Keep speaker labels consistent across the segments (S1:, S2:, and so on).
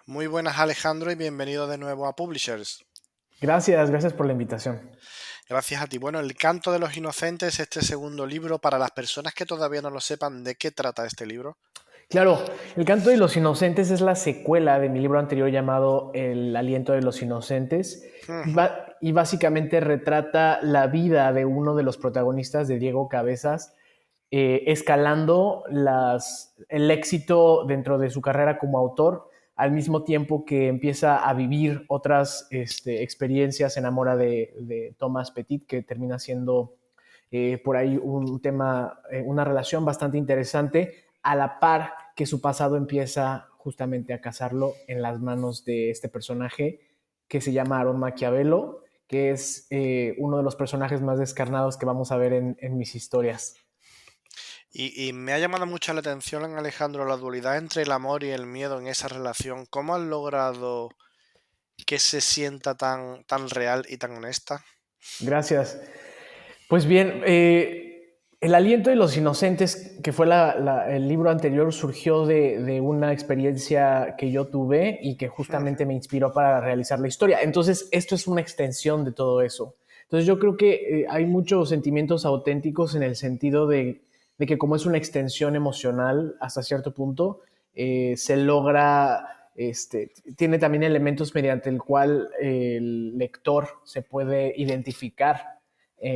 S1: Muy buenas, Alejandro, y bienvenido de nuevo a Publishers.
S2: Gracias por la invitación.
S1: Gracias a ti. Bueno, El canto de los inocentes, este segundo libro, para las personas que todavía no lo sepan, ¿de qué trata este libro?
S2: Claro, El canto de los inocentes es la secuela de mi libro anterior llamado El aliento de los inocentes
S1: Ujú.
S2: y básicamente retrata la vida de uno de los protagonistas de Diego Cabezas, escalando el éxito dentro de su carrera como autor, al mismo tiempo que empieza a vivir otras experiencias, se enamora de Thomas Petit, que termina siendo por ahí un tema, una relación bastante interesante, a la par que su pasado empieza justamente a cazarlo en las manos de este personaje que se llama Aaron Maquiavelo, que es uno de los personajes más descarnados que vamos a ver en mis historias.
S1: Y me ha llamado mucho la atención, Alejandro, la dualidad entre el amor y el miedo en esa relación. ¿Cómo has logrado que se sienta tan real y tan honesta?
S2: Gracias. Pues bien, El aliento de los inocentes, que fue el libro anterior, surgió de una experiencia que yo tuve y que justamente
S1: Ujú.
S2: me inspiró para realizar la historia. Entonces, esto es una extensión de todo eso. Entonces, yo creo que hay muchos sentimientos auténticos en el sentido de que como es una extensión emocional hasta cierto punto, se logra, tiene también elementos mediante el cual el lector se puede identificar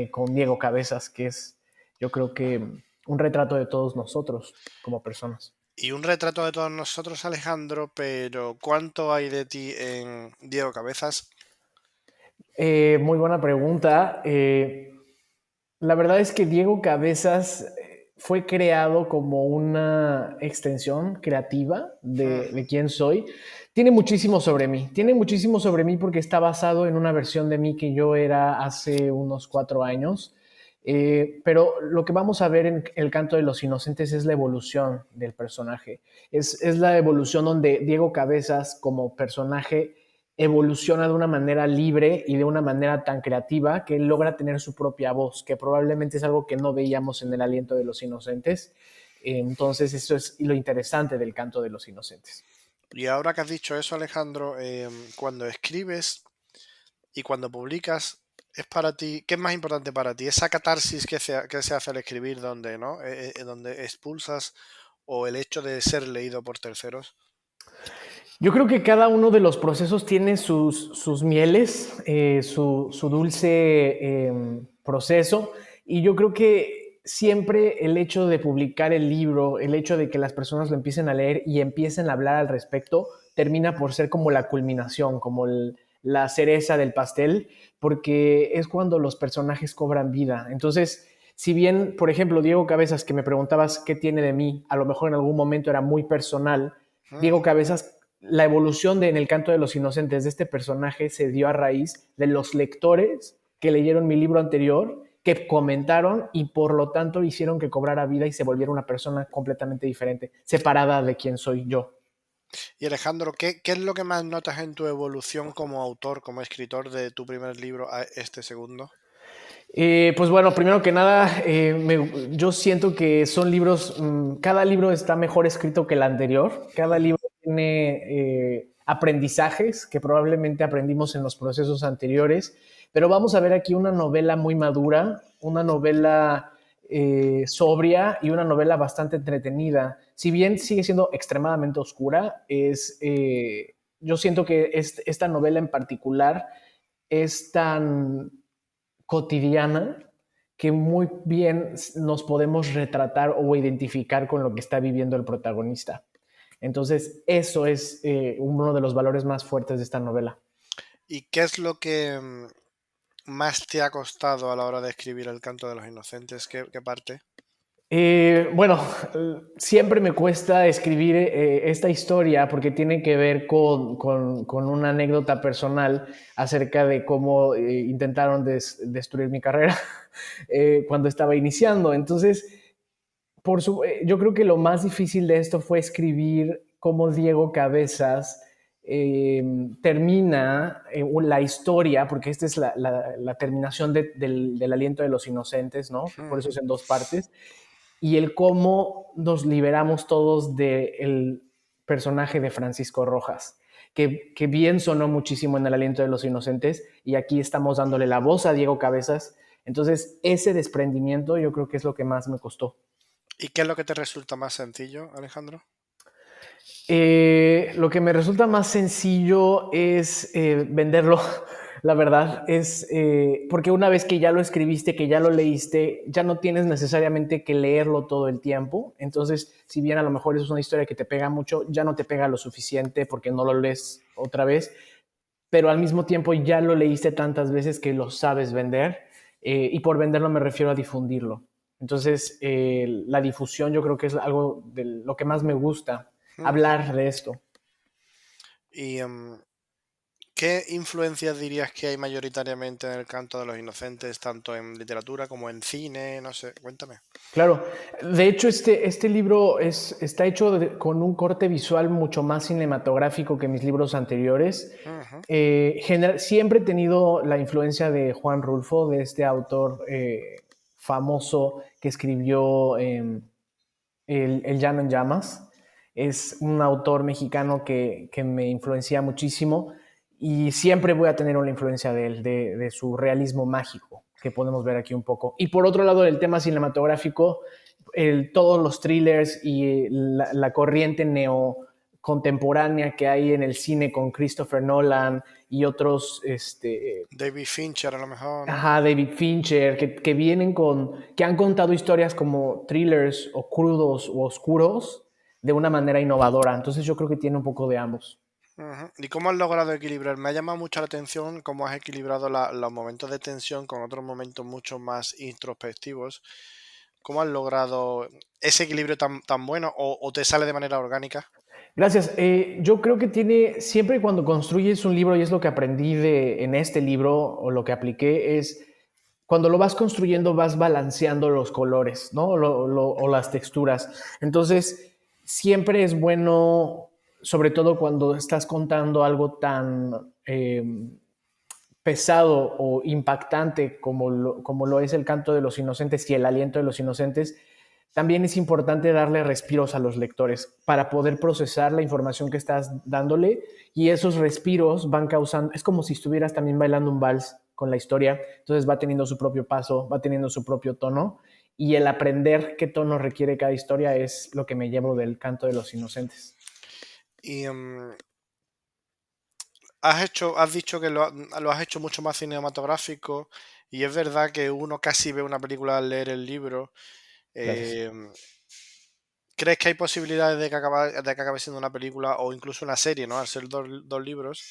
S2: con Diego Cabezas, que es, yo creo que un retrato de todos nosotros como personas.
S1: Y un retrato de todos nosotros, Alejandro, pero ¿cuánto hay de ti en Diego Cabezas?
S2: Muy buena pregunta. La verdad es que Diego Cabezas fue creado como una extensión creativa de
S1: Ujú.
S2: quién soy. Tiene muchísimo sobre mí porque está basado en una versión de mí que yo era hace unos 4 años. Pero lo que vamos a ver en El canto de los inocentes es la evolución del personaje. Es la evolución donde Diego Cabezas como personaje evoluciona de una manera libre y de una manera tan creativa que logra tener su propia voz, que probablemente es algo que no veíamos en El aliento de los inocentes. Entonces, eso es lo interesante del canto de los inocentes.
S1: Y ahora que has dicho eso, Alejandro, cuando escribes y cuando publicas, es para ti, ¿qué es más importante para ti? ¿Esa catarsis que se hace al escribir donde, ¿no? Donde expulsas o el hecho de ser leído por terceros?
S2: Yo creo que cada uno de los procesos tiene sus mieles, su dulce proceso, y yo creo que siempre el hecho de publicar el libro, el hecho de que las personas lo empiecen a leer y empiecen a hablar al respecto, termina por ser como la culminación, como la cereza del pastel, porque es cuando los personajes cobran vida. Entonces, si bien, por ejemplo, Diego Cabezas, que me preguntabas qué tiene de mí, a lo mejor en algún momento era muy personal, Diego
S1: Ujú.
S2: Cabezas, la evolución En el canto de los inocentes de este personaje se dio a raíz de los lectores que leyeron mi libro anterior, que comentaron y por lo tanto hicieron que cobrara vida y se volviera una persona completamente diferente, separada de quien soy yo.
S1: Y Alejandro, ¿qué es lo que más notas en tu evolución como autor, como escritor de tu primer libro a este segundo?
S2: Pues bueno, primero que nada, yo siento que son libros, cada libro está mejor escrito que el anterior, cada
S1: Ujú.
S2: libro tiene aprendizajes que probablemente aprendimos en los procesos anteriores, pero vamos a ver aquí una novela muy madura, una novela sobria y una novela bastante entretenida. Si bien sigue siendo extremadamente oscura, yo siento que esta novela en particular es tan cotidiana que muy bien nos podemos retratar o identificar con lo que está viviendo el protagonista. Entonces, eso es uno de los valores más fuertes de esta novela.
S1: ¿Y qué es lo que más te ha costado a la hora de escribir El canto de los inocentes? ¿Qué parte?
S2: Bueno, siempre me cuesta escribir esta historia porque tiene que ver con una anécdota personal acerca de cómo intentaron destruir mi carrera cuando estaba iniciando. Entonces, yo creo que lo más difícil de esto fue escribir cómo Diego Cabezas eh, termina la historia, porque esta es la terminación del aliento de los inocentes, ¿no? Por eso
S1: Ujú.
S2: es en dos partes, y el cómo nos liberamos todos del personaje de Francisco Rojas, que bien sonó muchísimo en El aliento de los inocentes, y aquí estamos dándole la voz a Diego Cabezas. Entonces, ese desprendimiento yo creo que es lo que más me costó.
S1: ¿Y qué es lo que te resulta más sencillo, Alejandro?
S2: Lo que me resulta más sencillo es venderlo, la verdad, es porque una vez que ya lo escribiste, que ya lo leíste, ya no tienes necesariamente que leerlo todo el tiempo. Entonces, si bien a lo mejor es una historia que te pega mucho, ya no te pega lo suficiente porque no lo lees otra vez, pero al mismo tiempo ya lo leíste tantas veces que lo sabes vender, y por venderlo me refiero a difundirlo. Entonces, la difusión yo creo que es algo de lo que más me gusta,
S1: Ujú.
S2: hablar de esto.
S1: ¿Y qué influencias dirías que hay mayoritariamente en el canto de los inocentes, tanto en literatura como en cine? No sé, cuéntame.
S2: Claro, de hecho este libro está hecho con un corte visual mucho más cinematográfico que mis libros anteriores.
S1: Ujú.
S2: Siempre he tenido la influencia de Juan Rulfo, de este autor famoso que escribió El llano en llamas. Es un autor mexicano que me influencia muchísimo, y siempre voy a tener una influencia de él, de su realismo mágico, que podemos ver aquí un poco. Y por otro lado, el tema cinematográfico, todos los thrillers y la corriente neocontemporánea que hay en el cine con Christopher Nolan y otros
S1: David Fincher a lo mejor, ¿no?
S2: ajá, David Fincher, que vienen que han contado historias como thrillers o crudos o oscuros de una manera innovadora. Entonces yo creo que tiene un poco de ambos.
S1: Ujú. ¿Y cómo has logrado equilibrar? Me ha llamado mucho la atención cómo has equilibrado los momentos de tensión con otros momentos mucho más introspectivos. ¿Cómo has logrado ese equilibrio tan bueno o te sale de manera orgánica?
S2: Gracias. Yo creo que siempre cuando construyes un libro, y es lo que aprendí en este libro o lo que apliqué, es cuando lo vas construyendo vas balanceando los colores, ¿no? O las texturas. Entonces, siempre es bueno, sobre todo cuando estás contando algo tan pesado o impactante como lo es el canto de los inocentes y el aliento de los inocentes, también es importante darle respiros a los lectores para poder procesar la información que estás dándole, y esos respiros van causando, es como si estuvieras también bailando un vals con la historia. Entonces va teniendo su propio paso, va teniendo su propio tono, y el aprender qué tono requiere cada historia es lo que me llevo del canto de los inocentes.
S1: Y has dicho que lo has hecho mucho más cinematográfico y es verdad que uno casi ve una película al leer el libro.
S2: Gracias.
S1: Em, ¿Crees que hay posibilidades de que acabe siendo una película o incluso una serie, ¿no? Al ser dos libros.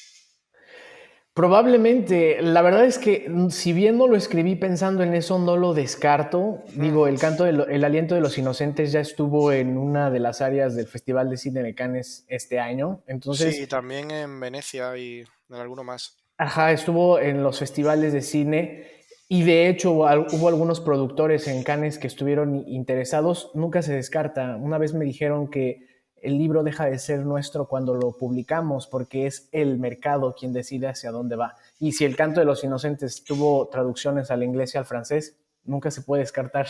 S2: Probablemente, la verdad es que si bien no lo escribí pensando en eso, no lo descarto. Digo,
S1: Ujú.
S2: el aliento de los inocentes ya estuvo en una de las áreas del Festival de Cine de Cannes este año.
S1: Sí,
S2: Entonces,
S1: también en Venecia y en alguno más.
S2: ajá, estuvo en los festivales de cine, y de hecho hubo algunos productores en Cannes que estuvieron interesados. Nunca se descarta. Una vez me dijeron que el libro deja de ser nuestro cuando lo publicamos, porque es el mercado quien decide hacia dónde va. Y si El canto de los inocentes tuvo traducciones al inglés y al francés, nunca se puede descartar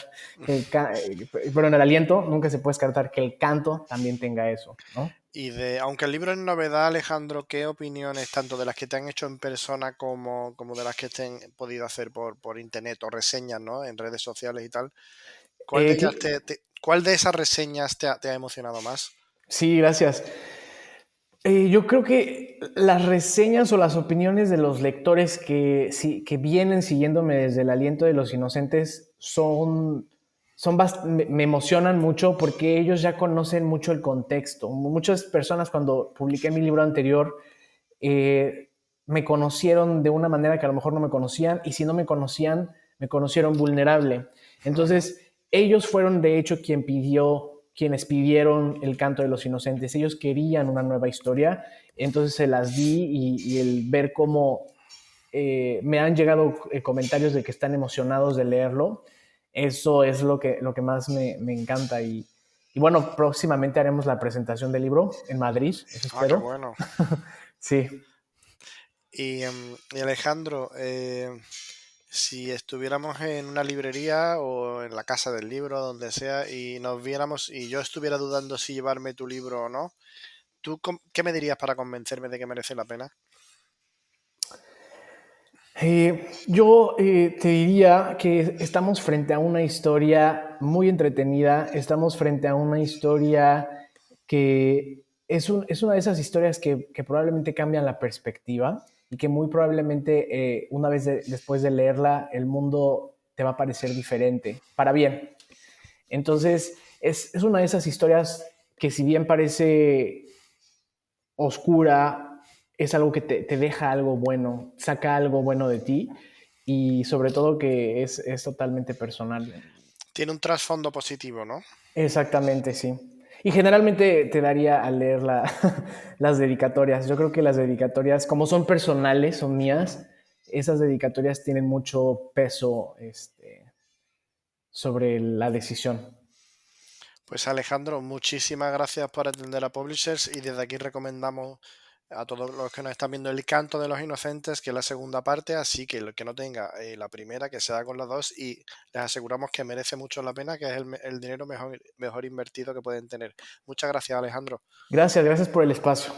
S2: pero en el aliento nunca se puede descartar que el canto también tenga eso, ¿no?
S1: Aunque el libro es novedad, Alejandro, ¿qué opiniones, tanto de las que te han hecho en persona como de las que te han podido hacer por internet o reseñas, ¿no? En redes sociales y tal? ¿Cuál de
S2: Eh,
S1: ellas cuál de esas reseñas te ha emocionado más?
S2: sí, gracias. Yo creo que las reseñas o las opiniones de los lectores que vienen siguiéndome desde El aliento de los inocentes me emocionan mucho, porque ellos ya conocen mucho el contexto. Muchas personas, cuando publiqué mi libro anterior, eh, me conocieron de una manera que a lo mejor no me conocían, y si no me conocían, me conocieron vulnerable.
S1: Ujú.
S2: Entonces, ellos fueron de hecho quienes pidieron El canto de los inocentes. Ellos querían una nueva historia, entonces se las di, y el ver cómo me han llegado comentarios de que están emocionados de leerlo, eso es lo que más me encanta. Y bueno, próximamente haremos la presentación del libro en Madrid, eso
S1: Ah, qué
S2: espero.
S1: bueno.
S2: Sí.
S1: Y Alejandro, si estuviéramos en una librería o en la casa del libro, donde sea, y nos viéramos y yo estuviera dudando si llevarme tu libro o no, ¿Tú qué me dirías para convencerme de que merece la pena?
S2: Yo te diría que estamos frente a una historia muy entretenida, estamos frente a una historia que es una de esas historias que probablemente cambian la perspectiva y que muy probablemente una vez después de leerla el mundo te va a parecer diferente, para bien. Entonces es una de esas historias que si bien parece oscura, es algo que te deja algo bueno, saca algo bueno de ti y sobre todo que es totalmente personal.
S1: Tiene un trasfondo positivo, ¿no?
S2: Exactamente, sí. Y generalmente te daría a leer las dedicatorias. Yo creo que las dedicatorias, como son personales, son mías, esas dedicatorias tienen mucho peso sobre la decisión.
S1: Pues Alejandro, muchísimas gracias por atender a Publishers y desde aquí recomendamos a todos los que nos están viendo El Canto de los Inocentes, que es la segunda parte, así que el que no tenga la primera, que se haga con las dos y les aseguramos que merece mucho la pena, que es el dinero mejor invertido que pueden tener. Muchas gracias, Alejandro.
S2: Gracias, gracias por el espacio.